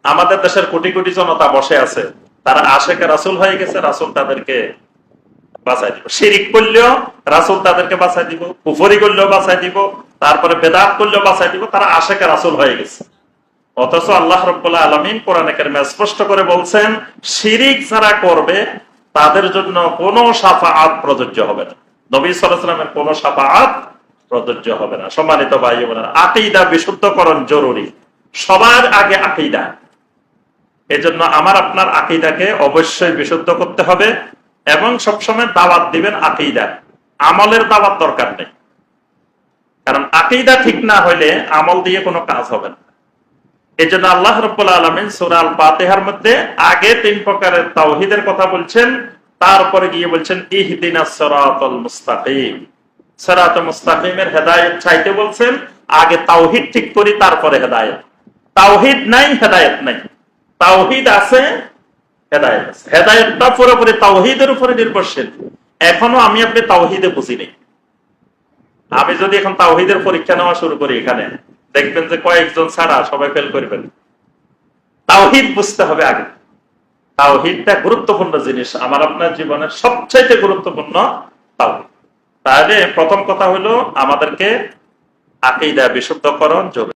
আমাদের দেশের কোটি কোটি জনতা বসে আছে, তারা আশেকে রাসূল হয়ে গেছে, রাসূল তাদেরকে বাঁচাই দিব। শিরিক করলেও রাসূল তাদেরকে বাঁচাই দিব, কুফরি করলেও বাঁচাই দিব, তারপরে বেদাত করলেও বাঁচাই দিব, তারা আশেকে রাসূল হয়ে গেছে। অথচ আল্লাহ রাব্বুল আলামিন কোরআনে কারিমে স্পষ্ট করে বলছেন, শিরিক যারা করবে তাদের জন্য কোনো শাফাআত প্রযোজ্য হবে না। নবী সাল্লাল্লাহু আলাইহি ওয়াসাল্লামের কোনো শাফাআত প্রযোজ্য হবে না। সম্মানিত ভাই ও বোনেরা, আকীদা বিশুদ্ধকরণ জরুরি, সবার আগে আকীদা। এজন্য আমার আপনার আকীদাকে অবশ্যই বিশুদ্ধ করতে হবে এবং সবসময় দাওয়াত দিবেন আকীদা, আমলের দাওয়াত দরকার নেই। কারণ আকীদা ঠিক না হইলে আমল দিয়ে কোনো কাজ হবে না। এজন্য আল্লাহ রাব্বুল আলামিন সূরা আল ফাতিহার মধ্যে আগে 3 প্রকারের তাওহীদের কথা বলছেন, তারপরে গিয়ে বলছেন ইহদিনাস সিরাতাল মুস্তাকিম। সিরাতাল মুস্তাকিমের হেদায়েত চাইতে বলছেন, আগে তাওহীদ ঠিক করি তারপরে হেদায়েত। তাওহীদ নাই, হেদায়েত নাই। তাওহীদ আছে, হেদায়েত আছে। হেদায়েতটা পুরোপুরি তাওহীদের উপরে নির্ভরশীল। এখনো আমি আপনি তাওহীদে বুঝি নেই। আমি যদি এখন তাওহীদের পরীক্ষা নেওয়া শুরু করি, এখানে দেখবেন যে কয়েকজন ছাড়া সবাই ফেল করবেন। তাওহীদ বুঝতে হবে আগে। তাওহীদটা গুরুত্বপূর্ণ জিনিস, আমার আপনার জীবনের সবচাইতে গুরুত্বপূর্ণ তাওহীদ। তাহলে প্রথম কথা হলো আমাদেরকে আকীদা বিশুদ্ধকরণ জরুরি।